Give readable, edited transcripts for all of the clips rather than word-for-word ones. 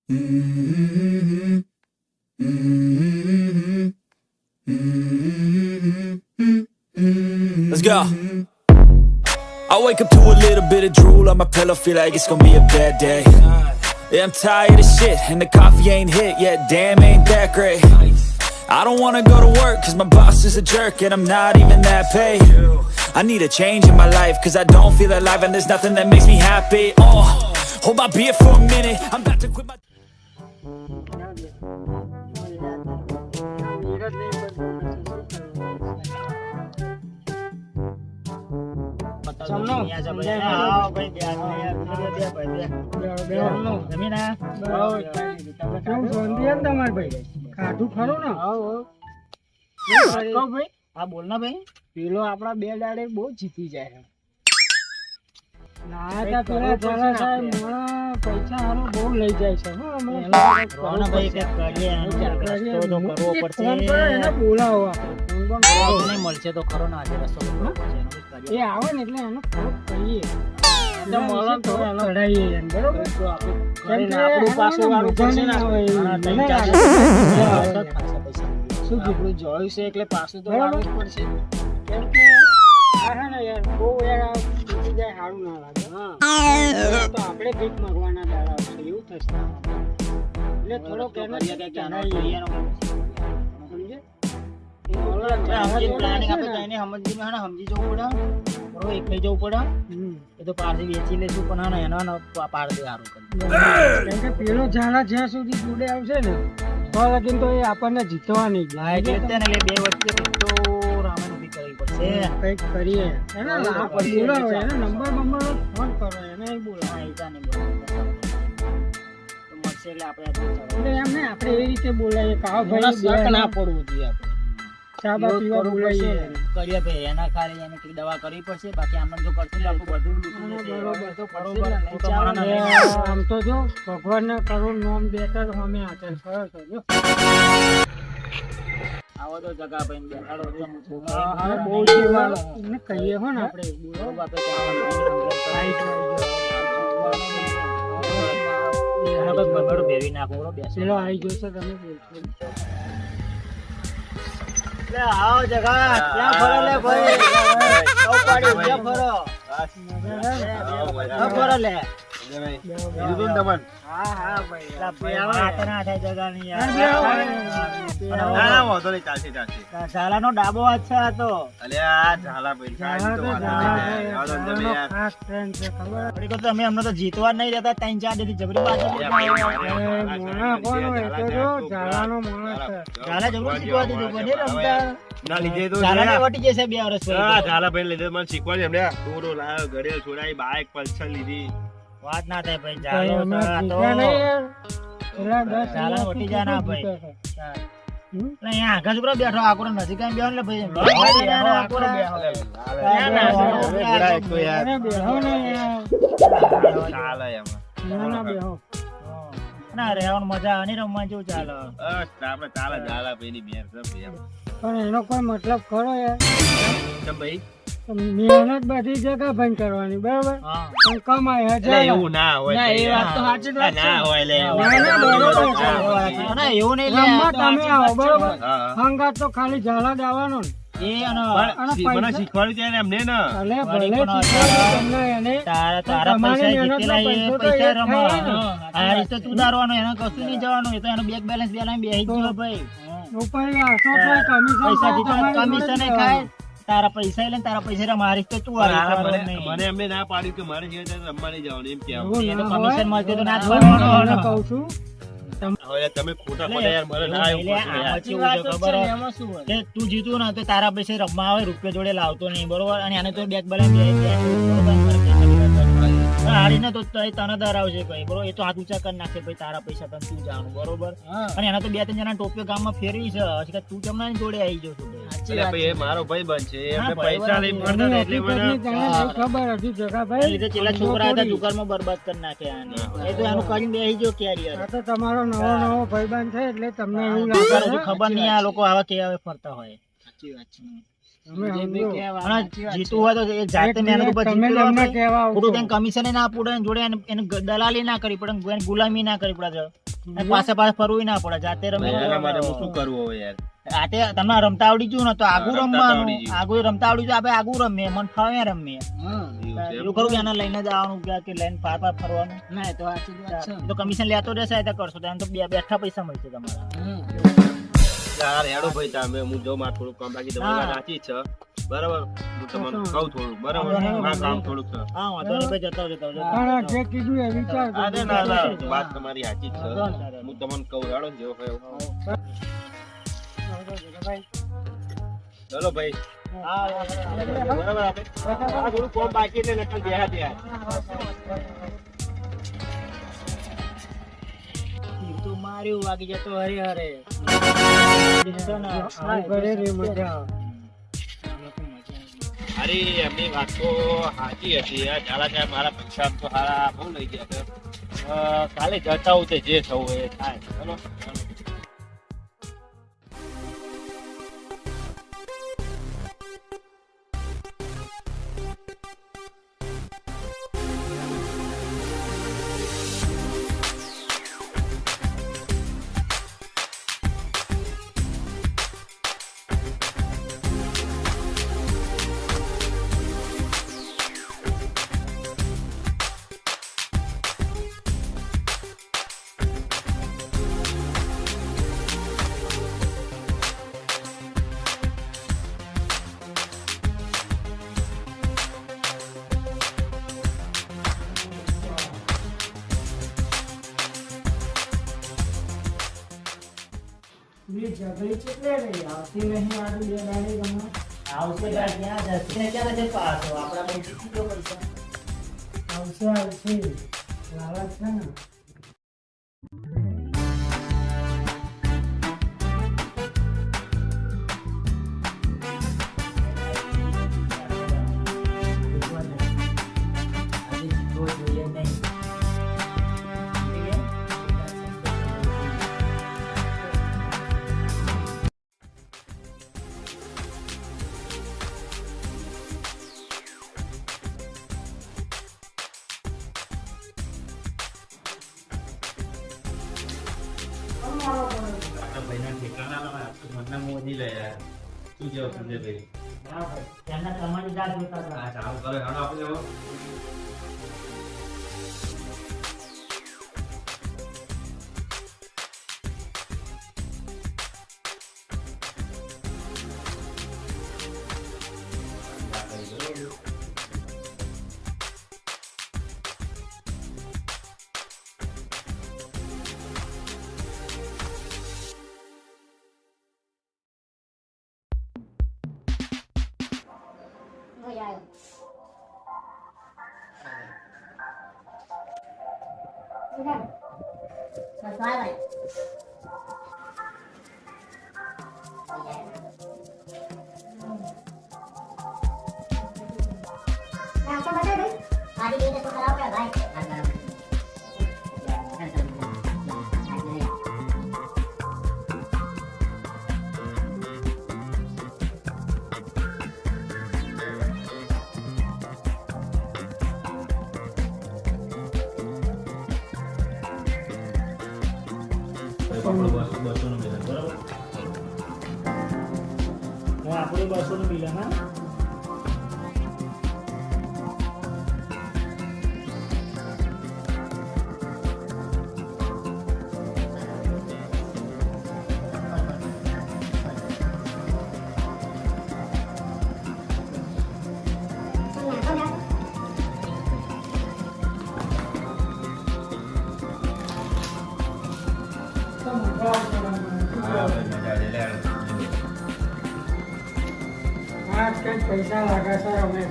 Let's go. I wake up to a little bit of drool on my pillow, feel like it's gonna be a bad day. Yeah, I'm tired of shit, and the coffee ain't hit yet, damn, ain't that great. I don't wanna go to work, cause my boss is a jerk, and I'm not even that paid. I need a change in my life, cause I don't feel alive, and there's nothing that makes me happy. Oh, hold my beer for a minute, I'm about to quit my... પેલો આપડા બે દાડે બહુ જીતી જાય પૈસા હારો બહુ લઈ જાય છે બોલાવો મળશે તો ખરો ને આજે રસ્તો એ આવે ને એટલે એનો કહીએ શું જેટલું જોયું છે એટલે પાછું તો આવવું જ પડશે કેમ કે બહુ તૂટી જાય સારું ના લાગે તો આપણે ભીખ માંગવાના દાડા છે એવું થશે એટલે થોડો સમજી જવું પડે એક થઈ જવું પડે એ તો પાછી વેચી લેશું પણ એનો પાડ દે સારું કેમ કે પેલો ઝાડા જ્યાં સુધી જોડે આવશે ને તો લગીન તો એ આપણને જીતવા નહીં એટલે બે વચ્ચે તો રામાયણ ઉભી કરવી પડશે કંઈક કરીએ એને બોલાવો એને નંબર ફોન કરો એને બોલાવો મળશે એટલે આપણે એમ ને આપણે એ રીતે બોલાવીએ કાવ ભાઈ ના પડવું જોઈએ આપણે ચાબા પીવા બોલાવીએ કરીએ ભાઈ એના ખાલી એને કઈ દવા કરવી પડશે બાકી આમ જો કરશું તો આપણું બધું આમ તો જો ભગવાનને કરું નામ બેટર અમે આચર કરો છો જો આવો તો જગા ભાઈ બેઠાડો હા બહુ જીવાળો એને કહીએ હો ને આપણે બોલો બાપે બેવી નાખો બેસેલો આવી ગયો છે તમે બોલશો આવો જગા ક્યાં ફરો લે ભાઈ ક્યાં ફરો ફરો લે ઝાલાનો ડાબો હાથ છે આ તો અમે અમને તો જીતવા નહીં રહેતા 3-4 થી જબરી બાજુ ઝાલા જબરું શીખવા દીધું બને રમતા ના લીધે તો ઝાલાને વટી જશે 2 વર્ષ ઝાલા ભાઈ લીધે મને શીખવાડી એમને દોરો લાવ્યો ઘડિયાળ છોડાઈ બાઇક પલ્સર લીધી વાત ના થાય ભાઈ ઝાલો તો ઝાલા વટી જા ના ભાઈ અહીંયા આગળ ઉપર બેઠો આકોર નજીક આમ બેહો ને ભાઈ આકોર બેહો ચાલે એમ ના બેહો ના રેવાનું મજા આની રમવા જેવું ચાલે આપણે ચાલે ઝાલા ભાઈ ની મેર છે પણ એનો કોઈ મતલબ ખરો યાર કેમ ભાઈ મહેનત બધી જગ્યા બંધ કરવાની બરાબર પણ કમાય એવું ના હોય ના એ વાત તો સાચી જ ના હોય લે ના એવું નહીં રમવા તમે આવો બરાબર હંગાત તો ખાલી ઝાલા દાવાનો ને એ મને શીખવાડ્યું ત્યાં એમને ને અલે ભલે તમને એને તારા પૈસા જીતેલા એ પૈસા રમવાનો આ રીતે તું દારવાનો એને કશું નહીં જવાનું એ તો એનો બેંક બેલેન્સ બેહી ગયો ભાઈ કમિશન ખાય તારા પૈસા લઈને તારા પૈસા મારી તો તું મને એમને ના પાડ્યું કે મારે જે રમવા નહીં જવાનું એમ કહેવું કમિશન મળશે તો ના જવાનું કહું છું તમે ખોટા પડે યાર મને ના ખબર કે તું જીતું ને તો તારા પૈસા રમવા આવે રૂપિયા જોડે લાવતો નહીં બરોબર અને આને તો બેક બેલેન્સ હારીને તો તને ધરાવશે ભાઈ બરોબર એ તો હાથ ઊંચા કરી નાખે ભાઈ તારા પૈસા તને તું જાણું બરોબર અને એના તો 2-3 જણા ટોપિયો ગામમાં ફેરવી છે તું જમના જોડે આવી જશો ભાઈ મારો ભાઈ બન છે પૈસા લઈ પડતા એટલે મને ખબર હતી જગા ભાઈ એટલે છેલ્લા છોકરા હતા દુકાનમાં બરબાદ કરી નાખે આને એ તો એનું કરીને બેહી ગયો કેરિયર આ તો તમારો નવો ભાઈબંધ છે એટલે તમને એવું લાગે ખબર નહીં આ લોકો આવા કેવા ફરતા હોય સાચી વાત છે જીતું હોય તો જાતે મહેનત ઉપર કમિશન ના પડે જોડે એને દલાલી ના કરવી પડે ગુલામી ના કરવી પડે અને પાછા ફરવું ના પડે, જાતે રમી એના માટે હું શું કરવું હવે યાર? આટે તમને રમતા આવડી ગયું ને તો આગું રમતા રમવાનું, આવડી ગયું. આગું રમતા આવડી ગયું, આપણે આગું રમીએ, મન ફાવે રમીએ. એવું છે એમ? એવું ખરું કે આને લઈને જ આવવાનું કે લઈને ફાર ફરવાનું? ના એ તો સાચી જ વાત છે. તો કમિશન લેતો રહેશે તો કરશો તો એમ તો બેઠા પૈસા મળશે તમારા. યાર હેડો ભાઈ તમે, હું જો મારે થોડુંક કામ બાકી તમારી વાત સાચી છે બરાબર, હું તમને કહું થોડું બરાબર, મારે કામ થોડુંક છે. હા વાંધો નહીં ભાઈ, જતા આવજો, જતા આવજો. જે કીધું એ વિચાર અરે ના ના વાત તમારી સાચી જ છે, હું તમને કહું હેડો ને જેવો કયો. ચલો ભાઈ હા વાંધો નહીં. બરાબર, આપણે આ થોડું કામ બાકી ને નકલ બેહા ત્યાં. ઈ તો માર્યું વાગી જતો હરે હરે. અરે એમની વાત તો સાચી હતી યાર, ચાલા સાહેબ મારા પૈસા તો સારા બહુ લઈ ગયા છે. કાલે જતા હું તે જે થવું એ થાય. ચલો આવશે ગાડી ક્યાં જશે ને ક્યાં જશે પાછો આપણા બહુ જીતી ગયો પૈસા. આજે જીતવો જોઈએ નહીં. શું જેવો સંજયભાઈ? હા ભાઈ, ત્યાંના તમારી રાહ જોતા હતા. ચાલુ કરે હેડો આપણે હવે. આપણું 200 નું બિલ હા. પૈસા લાગે છે અમે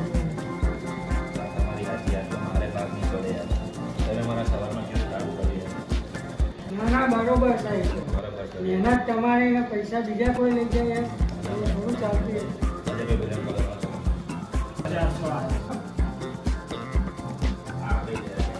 તમારી વાત યાર, તમારે લાગ નહીં પડે યાર. તમે મારા સવારમાં કેવું ચાલુ કરી યાર. ના બરોબર થાય છે. બરાબર છે. મહેનત તમારી ને પૈસા બીજા કોઈ લઈ જાય થોડું ચાલતું આજે બે બધા કરવા. 400 આવે. આ બે આવે.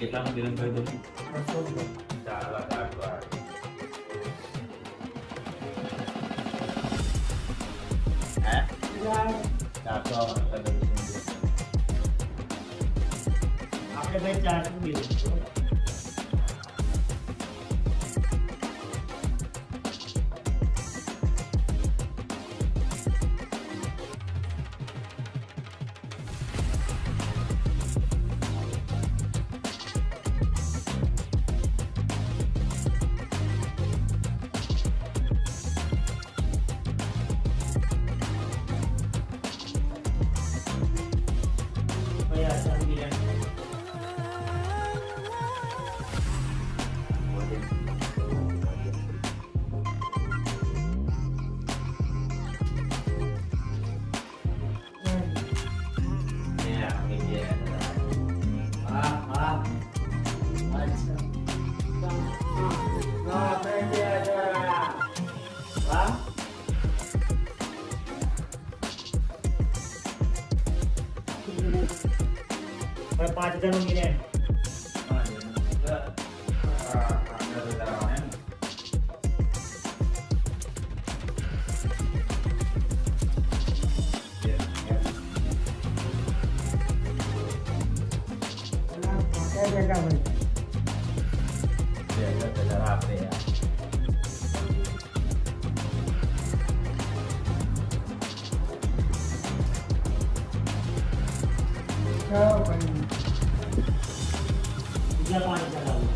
કેટલાનું બિલ કરી દઉં? 200 રૂપિયા. ચાલ, આટલું આવે. હે? એટલે 400 કરી દઉં. આપણે ભાઈ 400 બિલ. ભાઈ આ 4 બિલ. હા હા અચ્છા હા, આપણે 2000. વાહ ભાઈ 5000 નું બિલ. એના 50 ભાઈ. ચાલો ભાઈ. બીજા 5000 લાવો.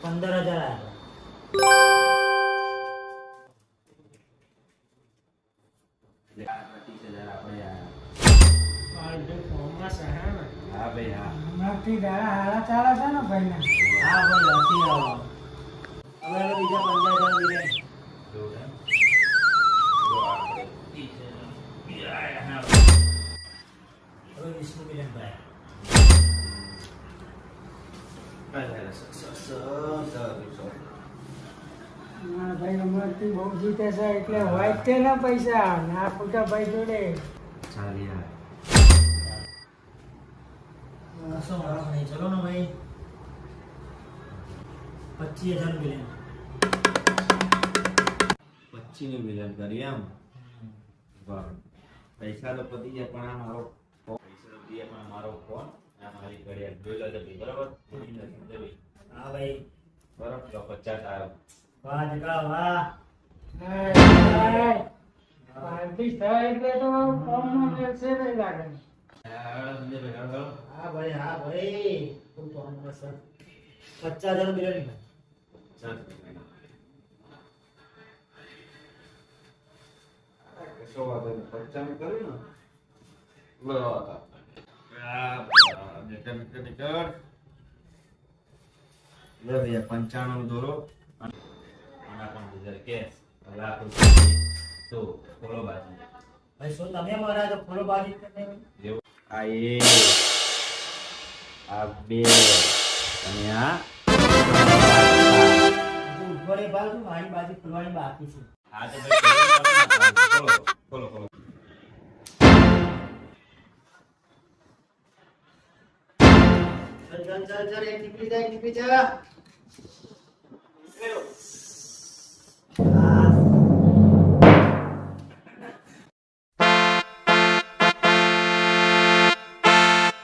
$15,000 આવ્યા. આ જે ફોર્મમાં સહે ને. હા ભાઈ હા. હમણાંથી દાડા હારા ચાલે છે ને ભાઈને. હા ભાઈ હતી આવો. હવે હવે બીજા 15,000 બિલ. જોઉં એમ? હવે 20 બિલ ભાઈ. ના ભાઈ હમણાંથી બહુ જીતે છે એટલે હોય જ તે ને પૈસા ના પૂછા ભાઈ જોડે. કશો વાંધો નહીં. ચલો ને ભાઈ 25,000 બિલ. 25 નું મિલન કરી એમ. વાહ. પૈસા તો પતી જાય પણ આ મારો પૈસા તો પતી જાય પણ આ મારો ફોન આ મારી ઘડિયાળ જોઈ લો જલ્દી બરાબર હા ભાઈ બરાબર લો 50 આવ્યો. વાહ જગા વાહ. પાર્ટી થાય એટલે તો ફોર્મમાં બેસે નહીં લાગે. હા ભાઈ હા ભાઈ તું તો હમણાં સર 50,000 બિલ નહીં. કશો વાંધો નહીં 50 નું કર્યું ને બરાબર લે ભૈયા 95 નું દોરો આના પણ બીજા કેસ લાખ રૂપિયા તો ખોલો બાજુ ભાઈ શું તમે મારા તો ફોલો બાજી કરને. આ એ આ બે અને આ ઉપર બાજુ મારી બાજુ ખોલવાની બાકી છે. આ તો ભાઈ ખોલો ખોલો ખોલો ચલ ચલ ચલ એક નીકળી જા.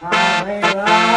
હા ભાઈ વાહ.